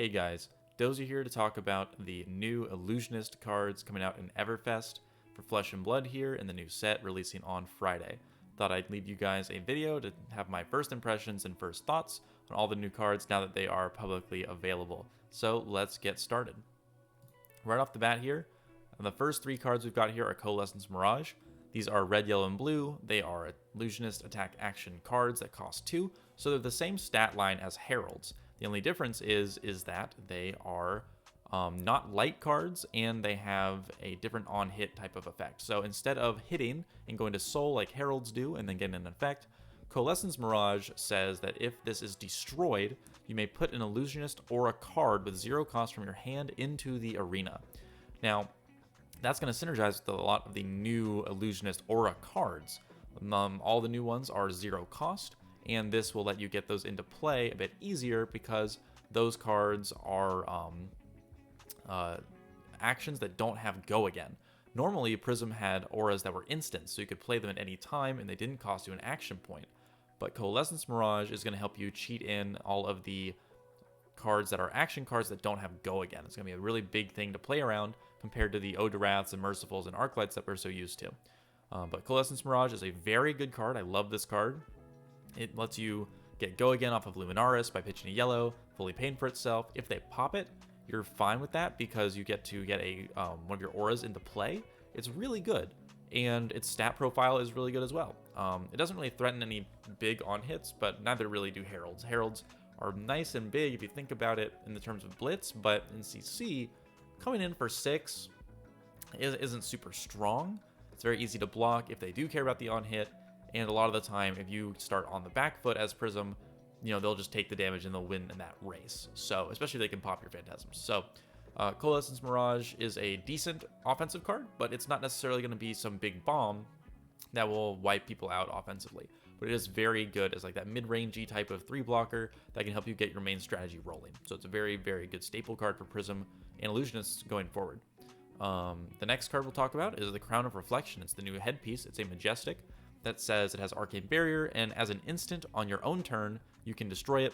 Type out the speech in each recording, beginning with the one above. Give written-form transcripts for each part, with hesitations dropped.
Hey guys, Dozy here to talk about the new Illusionist cards coming out in Everfest for Flesh and Blood here in the new set releasing on Friday. Thought I'd leave you guys a video to have my first impressions and first thoughts on all the new cards now that they are publicly available. So let's get started. Right off the bat here, the first three cards we've got here are Coalescence Mirage. These are red, yellow, and blue. They are Illusionist attack action cards that cost 2, so they're the same stat line as Heralds. The only difference is that they are not light cards, and they have a different on-hit type of effect. So instead of hitting and going to soul like Heralds do and then getting an effect, Coalescence Mirage says that if this is destroyed, you may put an Illusionist or a card with 0 cost from your hand into the arena. Now, that's going to synergize with a lot of the new Illusionist aura cards. All the new ones are 0 cost, and this will let you get those into play a bit easier because those cards are actions that don't have go again. Normally, Prism had auras that were instant, so you could play them at any time and they didn't cost you an action point. But Coalescence Mirage is going to help you cheat in all of the cards that are action cards that don't have go again. It's going to be a really big thing to play around compared to the Odaraths and Mercifuls and Arclights that we're so used to. But Coalescence Mirage is a very good card. I love this card. It lets you get go again off of Luminaris by pitching a yellow, fully paying for itself. If they pop it, you're fine with that because you get to get a one of your auras into play. It's really good, and its stat profile is really good as well. It doesn't really threaten any big on hits, but neither really do Heralds. Heralds are nice and big if you think about it in the terms of Blitz, but in CC, coming in for 6 isn't super strong. It's very easy to block if they do care about the on hit. And a lot of the time, if you start on the back foot as Prism, they'll just take the damage and they'll win in that race. So, especially if they can pop your Phantasms. So, Coalescence Mirage is a decent offensive card, but it's not necessarily going to be some big bomb that will wipe people out offensively. But it is very good as like that mid-rangey type of 3-blocker that can help you get your main strategy rolling. So, it's a very, very good staple card for Prism and Illusionists going forward. The next card we'll talk about is the Crown of Reflection. It's the new headpiece. It's a Majestic that says it has Arcane Barrier, and as an instant on your own turn, you can destroy it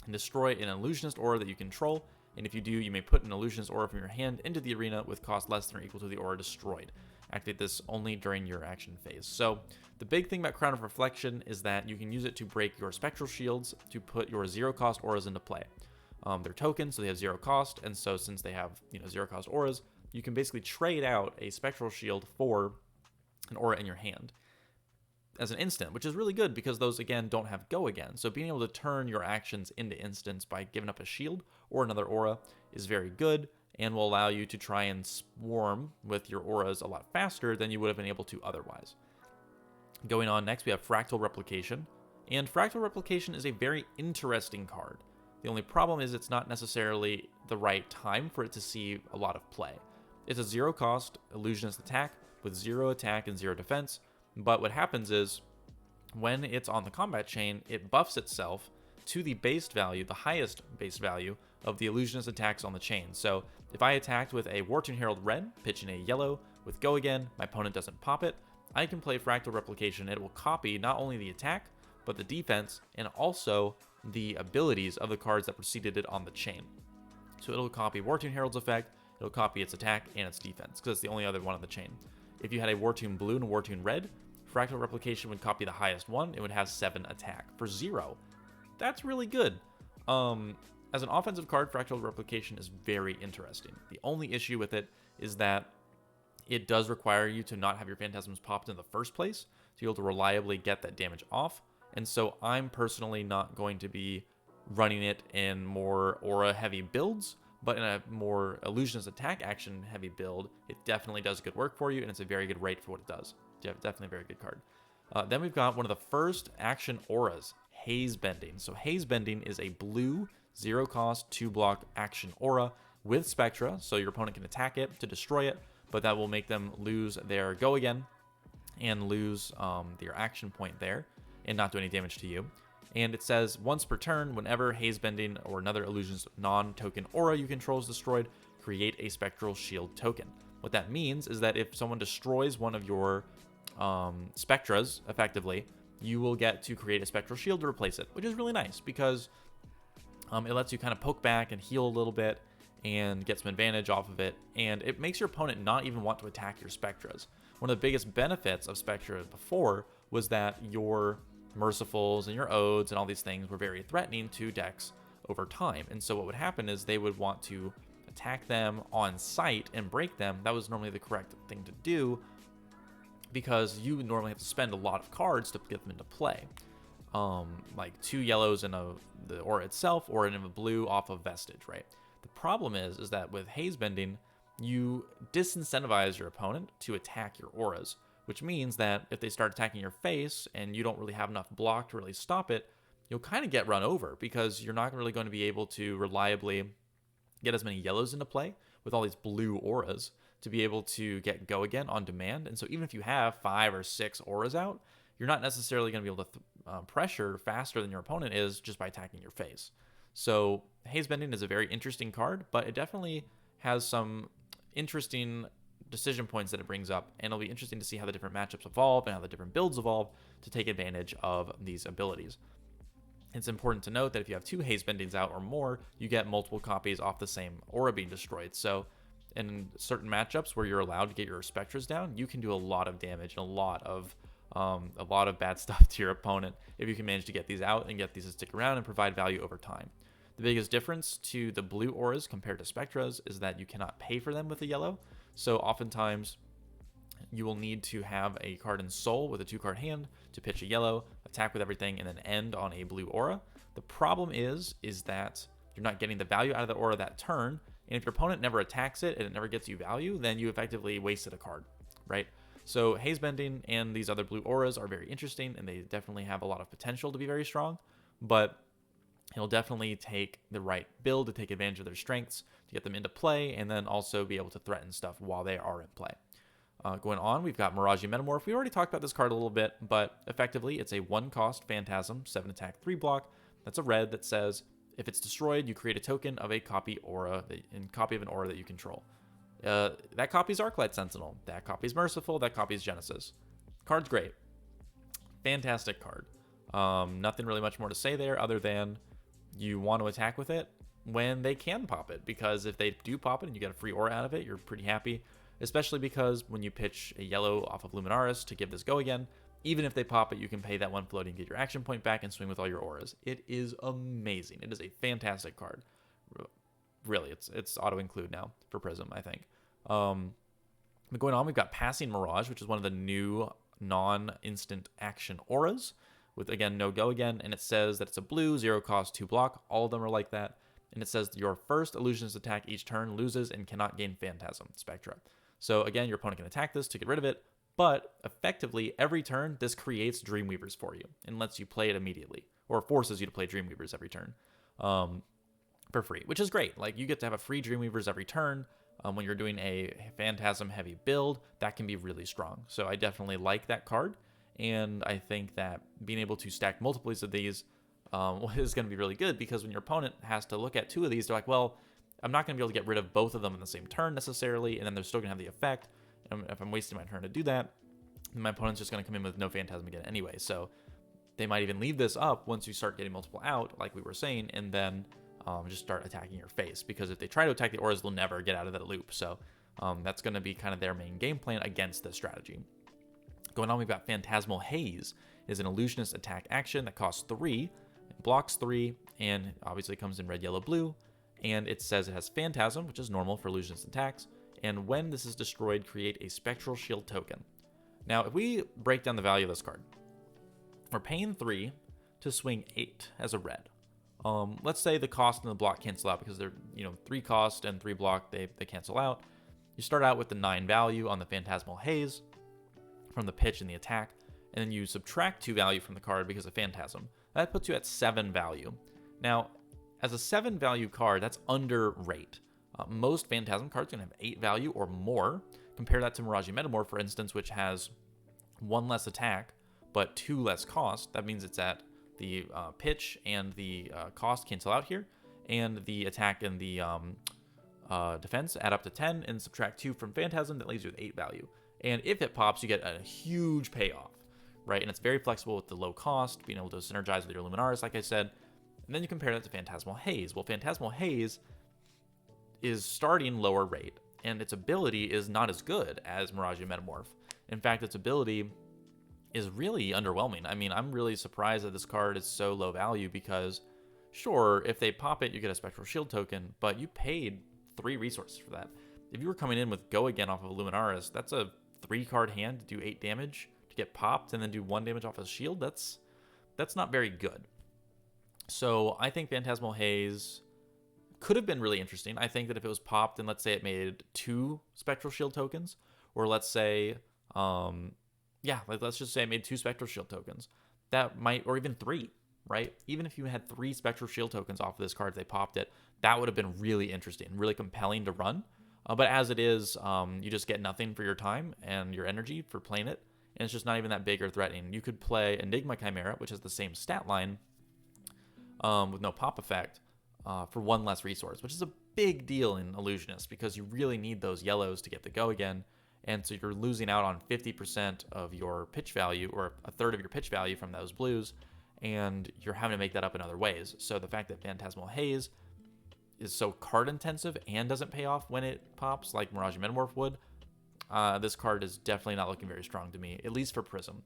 and destroy an Illusionist aura that you control, and if you do, you may put an Illusionist aura from your hand into the arena with cost less than or equal to the aura destroyed. Activate this only during your action phase. So the big thing about Crown of Reflection is that you can use it to break your Spectral Shields to put your 0 cost auras into play. They're tokens, so they have 0 cost, and so since they have 0 cost auras, you can basically trade out a Spectral Shield for an aura in your hand as an instant, which is really good because those, again, don't have go again. So being able to turn your actions into instants by giving up a shield or another aura is very good and will allow you to try and swarm with your auras a lot faster than you would have been able to otherwise. Going on next, we have Fractal Replication. And Fractal Replication is a very interesting card. The only problem is it's not necessarily the right time for it to see a lot of play. It's a 0 cost Illusionist attack with 0 attack and 0 defense. But what happens is, when it's on the combat chain, it buffs itself to the base value, the highest base value of the Illusionist attacks on the chain. So if I attacked with a Wartune Herald red, pitching a yellow with go again, my opponent doesn't pop it, I can play Fractal Replication. It will copy not only the attack, but the defense, and also the abilities of the cards that preceded it on the chain. So it'll copy Wartune Herald's effect, it'll copy its attack and its defense, because it's the only other one on the chain. If you had a Wartune blue and a Wartune red, Fractal Replication would copy the highest one. It would have 7 attack for 0. That's really good. As an offensive card, Fractal Replication is very interesting. The only issue with it is that it does require you to not have your Phantasms popped in the first place to be able to reliably get that damage off. And so I'm personally not going to be running it in more aura-heavy builds, but in a more Illusionist attack action-heavy build, it definitely does good work for you, and it's a very good rate for what it does. Definitely a very good card. Then we've got one of the first action auras, Haze Bending. So Haze Bending is a blue 0 cost 2-block action aura with Spectra, so your opponent can attack it to destroy it, but that will make them lose their go again and lose their action point there and not do any damage to you. And it says once per turn, whenever Haze Bending or another Illusion's non-token aura you control is destroyed, create a Spectral Shield token. What that means is that if someone destroys one of your Spectras, effectively, you will get to create a Spectral Shield to replace it, which is really nice because It lets you kind of poke back and heal a little bit and get some advantage off of it, and it makes your opponent not even want to attack your Spectras. One of the biggest benefits of Spectra before was that your Mercifuls and your Odes and all these things were very threatening to decks over time, and so what would happen is they would want to attack them on sight and break them. That was normally the correct thing to do because you would normally have to spend a lot of cards to get them into play. Like 2 yellows in the aura itself, or in a blue off of Vestige, right? The problem is that with Haze Bending, you disincentivize your opponent to attack your auras, which means that if they start attacking your face and you don't really have enough block to really stop it, you'll kind of get run over because you're not really going to be able to reliably get as many yellows into play with all these blue auras to be able to get go again on demand. And so even if you have 5 or 6 auras out, you're not necessarily going to be able to pressure faster than your opponent is just by attacking your face. So Haze Bending is a very interesting card, but it definitely has some interesting decision points that it brings up, and it'll be interesting to see how the different matchups evolve and how the different builds evolve to take advantage of these abilities. It's important to note that if you have 2 Haze Bendings out or more, you get multiple copies off the same aura being destroyed. So in certain matchups where you're allowed to get your Spectras down, you can do a lot of damage and a lot of bad stuff to your opponent if you can manage to get these out and get these to stick around and provide value over time. The biggest difference to the blue auras compared to Spectras is that you cannot pay for them with a yellow. So oftentimes you will need to have a card in Soul with a 2-card hand to pitch a yellow, attack with everything, and then end on a blue aura. The problem is that you're not getting the value out of the aura that turn, and if your opponent never attacks it and it never gets you value, then you effectively wasted a card, right? So Haze Bending and these other blue auras are very interesting, and they definitely have a lot of potential to be very strong, but it'll definitely take the right build to take advantage of their strengths to get them into play, and then also be able to threaten stuff while they are in play. Going on, we've got Mirage Metamorph. We already talked about this card a little bit, but effectively it's a 1-cost Phantasm, 7 attack, 3 block. That's a red that says if it's destroyed, you create a token of a copy aura, copy of an aura that you control. That copy's Arclight Sentinel. That copy's Merciful. That copy's Genesis. Card's great. Fantastic card. Nothing really much more to say there other than you want to attack with it when they can pop it, because if they do pop it and you get a free aura out of it, you're pretty happy, especially because when you pitch a yellow off of Luminaris to give this go again, even if they pop it, you can pay that 1 floating, get your action point back, and swing with all your auras. It is amazing. It is a fantastic card. Really, it's auto-include now for Prism, I think. But going on, we've got Passing Mirage, which is one of the new non-instant action auras with, again, no go again, and it says that it's a blue, 0-cost, 2 block. All of them are like that. And it says your first Illusionist attack each turn loses and cannot gain Phantasm Spectra. So again, your opponent can attack this to get rid of it, but effectively every turn this creates Dreamweavers for you and lets you play it immediately, or forces you to play Dreamweavers every turn for free, which is great. Like, you get to have a free Dreamweavers every turn. When you're doing a Phantasm heavy build, that can be really strong. So I definitely like that card, and I think that being able to stack multiples of these is going to be really good, because when your opponent has to look at 2 of these, they're like, well, I'm not going to be able to get rid of both of them in the same turn necessarily, and then they're still going to have the effect. And if I'm wasting my turn to do that, then my opponent's just going to come in with no Phantasm again anyway. So they might even leave this up once you start getting multiple out, like we were saying, and then just start attacking your face, because if they try to attack the auras, they'll never get out of that loop. So that's going to be kind of their main game plan against this strategy. Going on, we've got Phantasmal Haze. It is an Illusionist attack action that costs 3, blocks 3, and obviously comes in red, yellow, blue. And it says it has Phantasm, which is normal for Illusionist attacks. And when this is destroyed, create a Spectral Shield token. Now, if we break down the value of this card, we're paying 3 to swing 8 as a red. Let's say the cost and the block cancel out, because they're 3 cost and 3 block, they cancel out. You start out with the 9 value on the Phantasmal Haze from the pitch and the attack, and then you subtract 2 value from the card because of Phantasm. That puts you at 7 value. Now, as a 7 value card, that's under rate. Most Phantasm cards are going to have 8 value or more. Compare that to Mirage Metamorph, for instance, which has 1 less attack, but 2 less cost. That means it's at the pitch and the cost cancel out here, and the attack and the defense add up to 10, and subtract 2 from Phantasm. That leaves you with 8 value. And if it pops, you get a huge payoff, right? And it's very flexible with the low cost, being able to synergize with your Luminaris, like I said. And then you compare that to Phantasmal Haze. Well, Phantasmal Haze is starting lower rate, and its ability is not as good as Mirage Metamorph. In fact, its ability is really underwhelming. I mean, I'm really surprised that this card is so low value because, sure, if they pop it, you get a Spectral Shield token, but you paid 3 resources for that. If you were coming in with Go Again off of Luminaris, that's a 3-card hand to do 8 damage, to get popped, and then do 1 damage off a shield. That's not very good. So I think Phantasmal Haze could have been really interesting. I think that if it was popped and let's say it made 2 Spectral Shield tokens, or let's say, let's just say it made 2 Spectral Shield tokens, that might, or even 3, right? Even if you had 3 Spectral Shield tokens off of this card, if they popped it, that would have been really interesting, really compelling to run. But as it is, you just get nothing for your time and your energy for playing it, and it's just not even that big or threatening. You could play Enigma Chimera, which has the same stat line, with no pop effect, for 1 less resource, which is a big deal in Illusionist because you really need those yellows to get the Go Again, and so you're losing out on 50% of your pitch value, or a third of your pitch value from those blues, and you're having to make that up in other ways. So the fact that Phantasmal Haze is so card intensive and doesn't pay off when it pops like Mirage Metamorph would, this card is definitely not looking very strong to me, at least for Prism.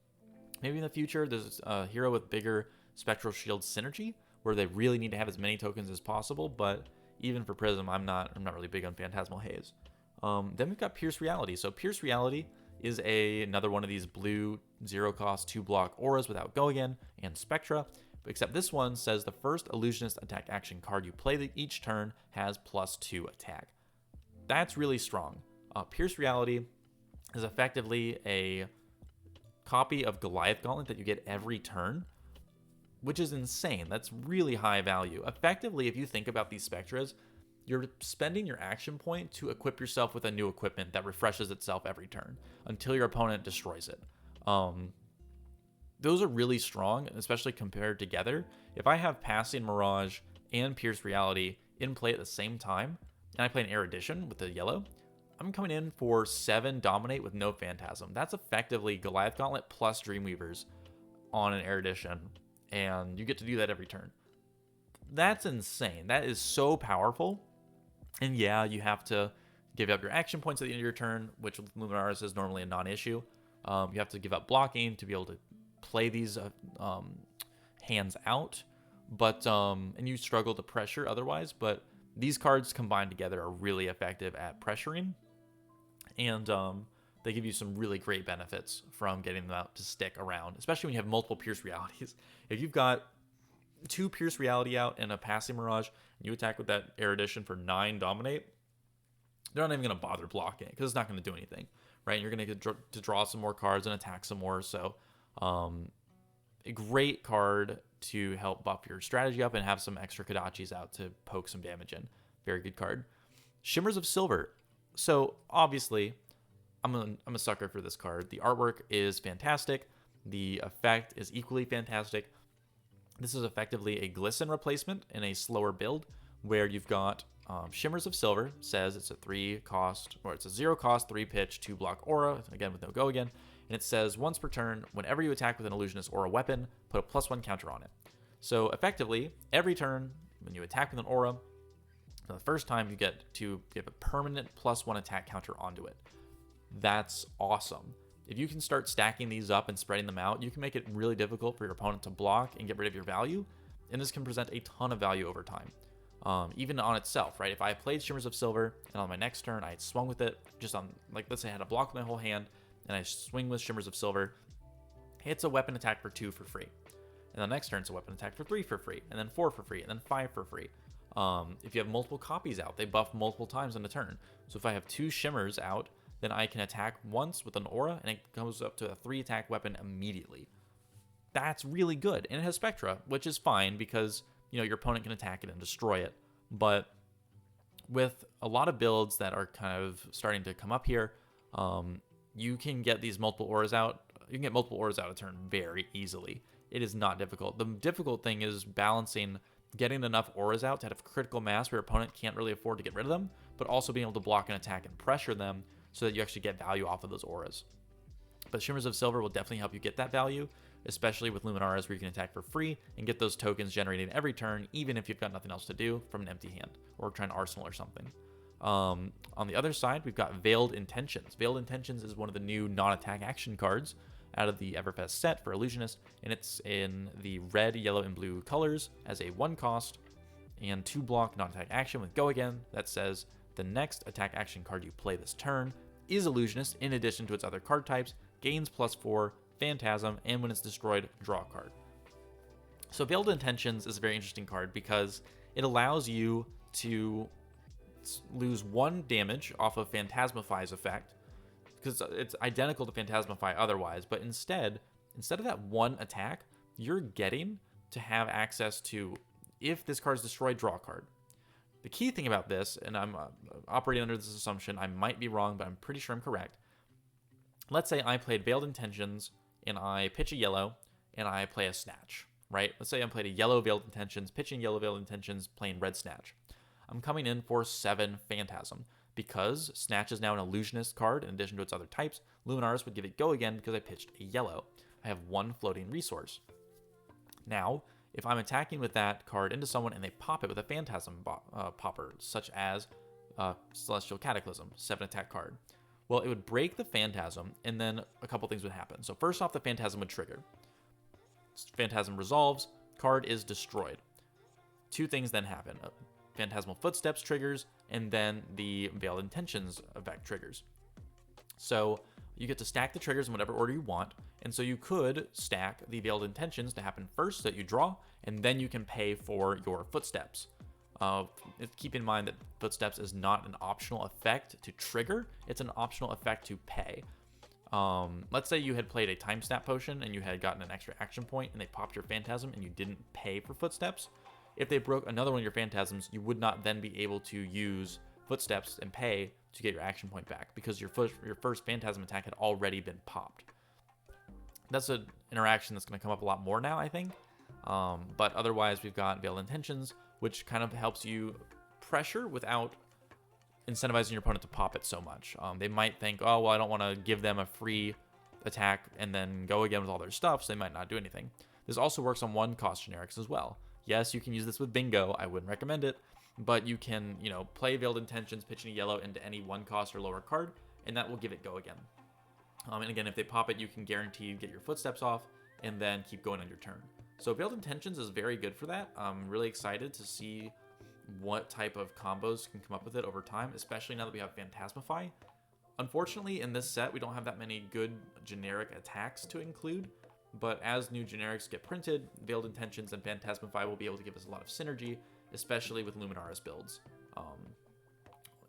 Maybe in the future there's a hero with bigger Spectral Shield synergy where they really need to have as many tokens as possible, but even for Prism, I'm not really big on Phantasmal Haze. Then we've got Pierce Reality. So Pierce Reality is another one of these blue 0-cost 2-block auras without Go Again and Spectra, except this one says the first Illusionist attack action card you play each turn has +2 attack. That's really strong. Pierce Reality is effectively a copy of Goliath Gauntlet that you get every turn, which is insane. That's really high value. Effectively, if you think about these Spectras, you're spending your action point to equip yourself with a new equipment that refreshes itself every turn until your opponent destroys it. Those are really strong, especially compared together. If I have Passing Mirage and Pierce Reality in play at the same time, and I play an Erudition with the yellow, I'm coming in for 7 Dominate with no Phantasm. That's effectively Goliath Gauntlet plus Dreamweavers on an Erudition, and you get to do that every turn. That's insane. That is so powerful. And yeah, you have to give up your action points at the end of your turn, which with Luminaris is normally a non-issue. You have to give up blocking to be able to play these hands out, but and you struggle to pressure otherwise. But these cards combined together are really effective at pressuring, and they give you some really great benefits from getting them out to stick around, especially when you have multiple Pierce Realities. If you've got 2 Pierce Reality out and a Passing Mirage, and you attack with that Erudition for 9 Dominate, they're not even going to bother blocking it because it's not going to do anything, right? And you're going to get to draw some more cards and attack some more. So a great card to help buff your strategy up and have some extra Kodachis out to poke some damage in. Very good card. Shimmers of Silver. So obviously, I'm a sucker for this card. The artwork is fantastic. The effect is equally fantastic. This is effectively a Glisten replacement in a slower build where you've got Shimmers of Silver. Says it's a 3-cost, or it's a 0-cost, 3-pitch, 2-block aura, again with no Go Again. And it says once per turn, whenever you attack with an Illusionist or a weapon, put a +1 counter on it. So effectively, every turn when you attack with an aura, for the first time you get to give a permanent +1 attack counter onto it. That's awesome. If you can start stacking these up and spreading them out, you can make it really difficult for your opponent to block and get rid of your value, and this can present a ton of value over time. Even on itself, right? If I played Shimmers of Silver, and on my next turn I swung with it, just on, like, let's say I had a block with my whole hand, and I swing with Shimmers of Silver, it's a weapon attack for 2 for free. And the next turn it's a weapon attack for 3 for free, and then 4 for free, and then 5 for free. If you have multiple copies out, they buff multiple times in a turn. So if I have 2 Shimmers out, then I can attack once with an aura, and it goes up to a 3-attack weapon immediately. That's really good. And it has Spectra, which is fine because, you know, your opponent can attack it and destroy it. But with a lot of builds that are kind of starting to come up here, you can get these multiple auras out. You can get multiple auras out a turn very easily. It is not difficult. The difficult thing is balancing getting enough auras out to have critical mass where your opponent can't really afford to get rid of them, but also being able to block and attack and pressure them so that you actually get value off of those auras. But Shimmers of Silver will definitely help you get that value. especially with Luminaris where you can attack for free and get those tokens generated every turn, even if you've got nothing else to do from an empty hand or trying to arsenal or something. On the other side, we've got Veiled Intentions. Veiled Intentions is one of the new non-attack action cards out of the Everfest set for Illusionist, and it's in the red, yellow, and blue colors as a 1-cost and 2-block non-attack action with Go Again that says the next attack action card you play this turn is Illusionist in addition to its other card types, gains +4, Phantasm, and when it's destroyed, draw a card. So Veiled Intentions is a very interesting card because it allows you to lose 1 damage off of Phantasmify's effect, because it's identical to Phantasmify otherwise, but instead of that 1 attack, you're getting to have access to, if this card is destroyed, draw a card. The key thing about this, and I'm operating under this assumption, I might be wrong, but I'm pretty sure I'm correct. Let's say I played Veiled Intentions, and I pitch a yellow, and I play a Snatch, right? Let's say I played a yellow Veiled Intentions, pitching yellow Veiled Intentions, playing red Snatch. I'm coming in for 7 Phantasm. Because Snatch is now an Illusionist card in addition to its other types, Luminaris would give it Go Again because I pitched a yellow. I have 1 floating resource. Now, if I'm attacking with that card into someone and they pop it with a Phantasm popper, such as Celestial Cataclysm, 7 attack card, well, it would break the Phantasm, and then a couple things would happen. So first off, the Phantasm would trigger. Phantasm resolves, card is destroyed. 2 things then happen. Phantasmal Footsteps triggers, and then the Veiled Intentions effect triggers. So you get to stack the triggers in whatever order you want, and so you could stack the Veiled Intentions to happen first so that you draw, and then you can pay for your Footsteps. Keep in mind that Footsteps is not an optional effect to trigger, it's an optional effect to pay. Let's say you had played a Time Snap Potion and you had gotten an extra action point and they popped your Phantasm and you didn't pay for Footsteps. If they broke another one of your Phantasms, you would not then be able to use Footsteps and pay to get your action point back because your first Phantasm attack had already been popped. That's an interaction that's going to come up a lot more now, I think. But otherwise, we've got Veiled Intentions, which kind of helps you pressure without incentivizing your opponent to pop it so much. They might think, oh, well, I don't want to give them a free attack and then go again with all their stuff, so they might not do anything. This also works on 1-cost generics as well. Yes, you can use this with Bingo. I wouldn't recommend it, but you can, play Veiled Intentions, pitching a yellow into any 1-cost or lower card, and that will give it Go Again. And again, if they pop it, you can guarantee get your Footsteps off and then keep going on your turn. So Veiled Intentions is very good for that. I'm really excited to see what type of combos can come up with it over time, especially now that we have Phantasmify. Unfortunately, in this set, we don't have that many good generic attacks to include, but as new generics get printed, Veiled Intentions and Phantasmify will be able to give us a lot of synergy, especially with Luminaris builds.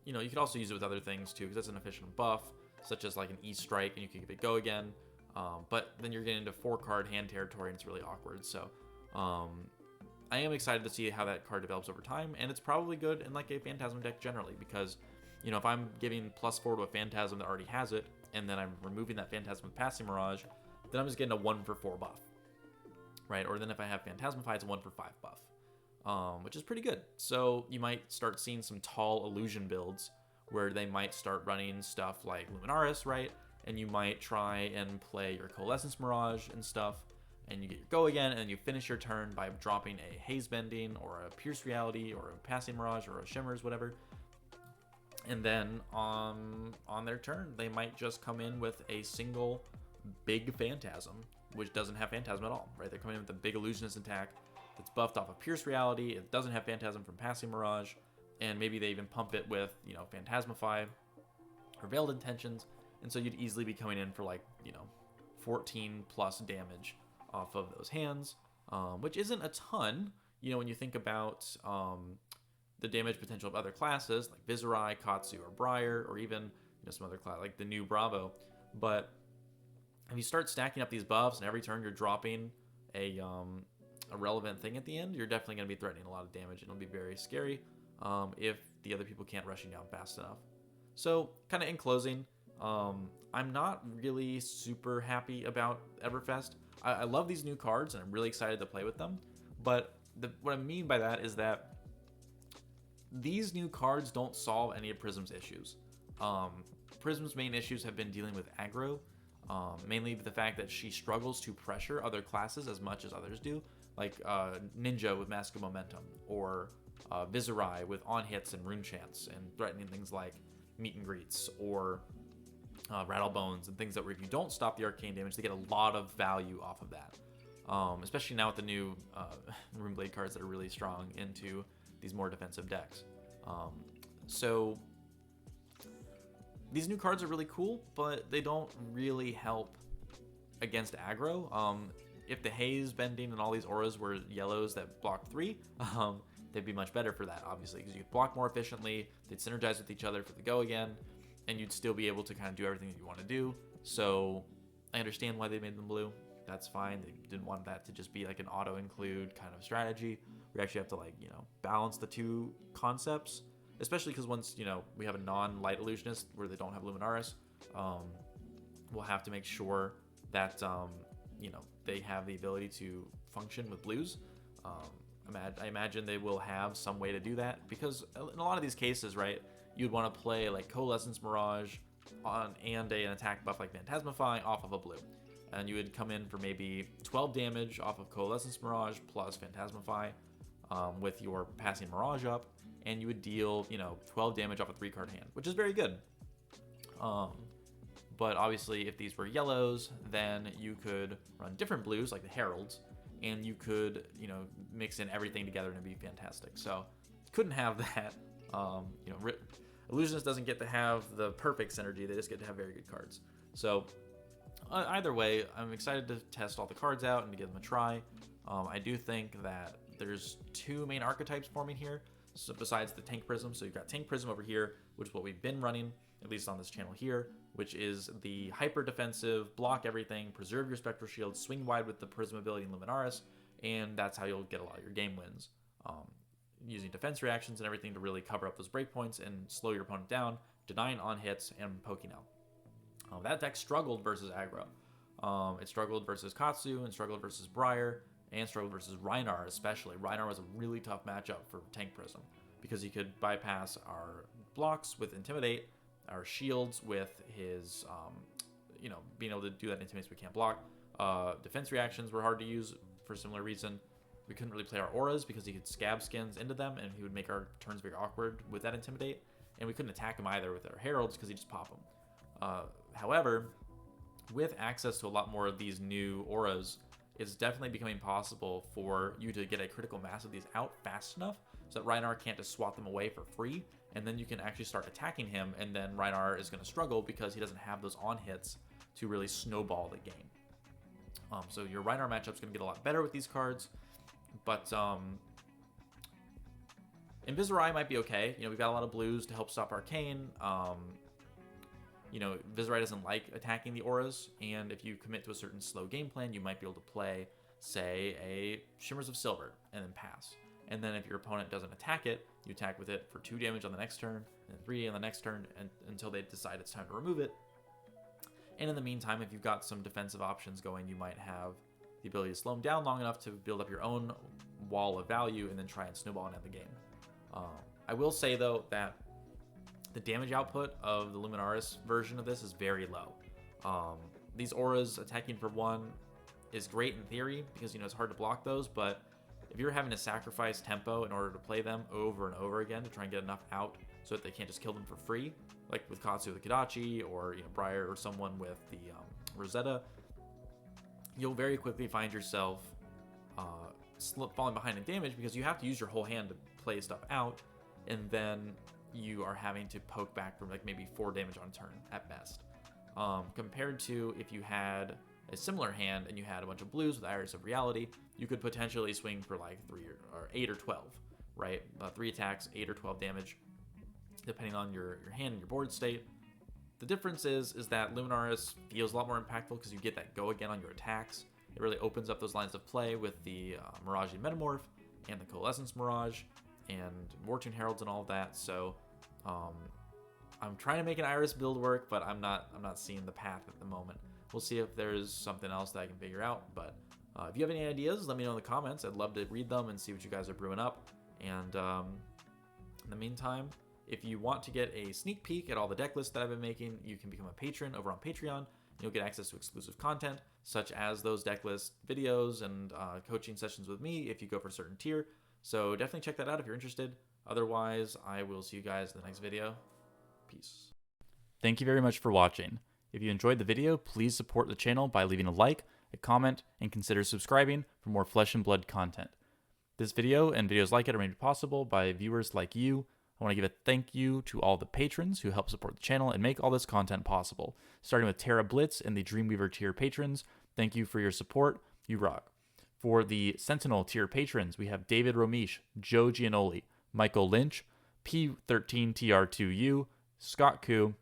You could also use it with other things too, because that's an efficient buff, such as like an E-Strike, and you can give it Go Again. But then you're getting into 4-card hand territory, and it's really awkward. So I am excited to see how that card develops over time, and it's probably good in like a Phantasm deck generally, because if I'm giving +4 to a Phantasm that already has it, and then I'm removing that Phantasm with Passing Mirage, then I'm just getting a 1-for-4 buff, right? Or then if I have Phantasmify, it's a 1-for-5 buff, which is pretty good. So you might start seeing some tall illusion builds where they might start running stuff like Luminaris, right? And you might try and play your Coalescence Mirage and stuff, and you get your Go Again, and you finish your turn by dropping a Haze Bending or a Pierce Reality or a Passing Mirage or a Shimmers, whatever. And then on their turn, they might just come in with a single big Phantasm, which doesn't have Phantasm at all, right? They're coming in with a big Illusionist attack that's buffed off of Pierce Reality. It doesn't have Phantasm from Passing Mirage, and maybe they even pump it with, Phantasmify or Veiled Intentions, and so you'd easily be coming in for 14 plus damage off of those hands, which isn't a ton, when you think about the damage potential of other classes like Viserai, Katsu, or Briar, or even some other class like the new Bravo. But if you start stacking up these buffs and every turn you're dropping a relevant thing at the end, you're definitely going to be threatening a lot of damage, and it'll be very scary if the other people can't rush you down fast enough. So kind of in closing, I'm not really super happy about Everfest. I love these new cards, and I'm really excited to play with them, but what I mean by that is that these new cards don't solve any of Prism's issues. Prism's main issues have been dealing with aggro, Mainly the fact that she struggles to pressure other classes as much as others do, like Ninja with Mask of Momentum, or Viserai with on hits and rune chants and threatening things like meet and greets, or Rattle Bones and things that where if you don't stop the arcane damage, they get a lot of value off of that. Especially now with the new Runeblade cards that are really strong into these more defensive decks. So these new cards are really cool, but they don't really help against aggro. If the haze bending and all these auras were yellows that block 3, they'd be much better for that, obviously, because you could block more efficiently, they'd synergize with each other for the go again, and you'd still be able to kind of do everything that you want to do. So I understand why they made them blue. That's fine. They didn't want that to just be like an auto include kind of strategy. We actually have to, like, balance the two concepts, especially because once, we have a non-light illusionist where they don't have Luminaris, we'll have to make sure that, they have the ability to function with blues. I imagine they will have some way to do that, because in a lot of these cases, right, you'd want to play like Coalescence Mirage and an attack buff like Phantasmify off of a blue. And you would come in for maybe 12 damage off of Coalescence Mirage plus Phantasmify with your passing Mirage up, and you would deal, 12 damage off a 3-card hand, which is very good. But obviously, if these were yellows, then you could run different blues, like the Heralds, and you could, mix in everything together and it'd be fantastic. So, couldn't have that. Illusionist doesn't get to have the perfect synergy, they just get to have very good cards. So, either way, I'm excited to test all the cards out and to give them a try. I do think that there's 2 main archetypes forming here, so besides the Tank Prism. So you've got Tank Prism over here, which is what we've been running, at least on this channel here, which is the hyper defensive, block everything, preserve your Spectral Shield, swing wide with the Prism ability in Luminaris, and that's how you'll get a lot of your game wins. Using defense reactions and everything to really cover up those breakpoints and slow your opponent down, denying on hits, and poking out. That deck struggled versus aggro. It struggled versus Katsu, and struggled versus Briar, and struggled versus Rhinar especially. Rhinar was a really tough matchup for Tank Prism, because he could bypass our blocks with Intimidate, our shields with his, being able to do that Intimidate so we can't block. Defense reactions were hard to use for a similar reason. We couldn't really play our auras because he could scab skins into them, and he would make our turns very awkward with that Intimidate. And we couldn't attack him either with our Heralds because he just pop them. However, with access to a lot more of these new auras, it's definitely becoming possible for you to get a critical mass of these out fast enough so that Rhinar can't just swat them away for free, and then you can actually start attacking him, and then Rhinar is going to struggle because he doesn't have those on hits to really snowball the game. So your Rhinar matchup's going to get a lot better with these cards, but Invisarai might be okay. We've got a lot of blues to help stop Arcane. Viserai doesn't like attacking the auras, and if you commit to a certain slow game plan, you might be able to play, say, a Shimmers of Silver and then pass. And then if your opponent doesn't attack it, you attack with it for 2 damage on the next turn, and 3 on the next turn, and until they decide it's time to remove it. And in the meantime, if you've got some defensive options going, you might have the ability to slow them down long enough to build up your own wall of value and then try and snowball and end the game. I will say, though, that the damage output of the Luminaris version of this is very low. These auras attacking for 1 is great in theory because, it's hard to block those, but if you're having to sacrifice tempo in order to play them over and over again to try and get enough out so that they can't just kill them for free, like with Katsu the Kodachi, or Briar, or someone with the Rosetta, you'll very quickly find yourself falling behind in damage because you have to use your whole hand to play stuff out, and then you are having to poke back for like maybe 4 damage on turn at best. Compared to if you had a similar hand and you had a bunch of blues with Iris of Reality, you could potentially swing for like 3 or 8 or 12, right? 3 attacks, 8 or 12 damage, depending on your hand and your board state. The difference is that Luminaris feels a lot more impactful because you get that go again on your attacks. It really opens up those lines of play with the Mirage Metamorph and the Coalescence Mirage and Wartune Heralds and all of that. So I'm trying to make an Iris build work, but I'm not seeing the path at the moment. We'll see if there's something else that I can figure out. But if you have any ideas, let me know in the comments. I'd love to read them and see what you guys are brewing up. And in the meantime, if you want to get a sneak peek at all the deck lists that I've been making, you can become a patron over on Patreon. You'll get access to exclusive content, such as those decklist videos and coaching sessions with me if you go for a certain tier. So definitely check that out if you're interested. Otherwise, I will see you guys in the next video. Peace. Thank you very much for watching. If you enjoyed the video, please support the channel by leaving a like, a comment, and consider subscribing for more Flesh and Blood content. This video and videos like it are made possible by viewers like you. I want to give a thank you to all the patrons who help support the channel and make all this content possible. Starting with Tara Blitz and the Dreamweaver tier patrons, thank you for your support. You rock. For the Sentinel tier patrons, we have David Romish, Joe Gianoli, Michael Lynch, P13TR2U, Scott Koo,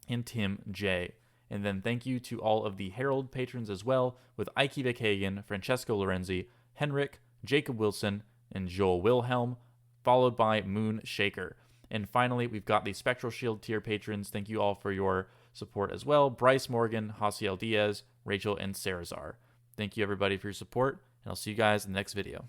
and Tim J. And then thank you to all of the Herald patrons as well, with Ike Vickhagen, Francesco Lorenzi, Henrik, Jacob Wilson, and Joel Wilhelm, followed by Moon Shaker. And finally, we've got the Spectral Shield tier patrons. Thank you all for your support as well. Bryce Morgan, Hasiel Diaz, Rachel, and Sarazar. Thank you everybody for your support, and I'll see you guys in the next video.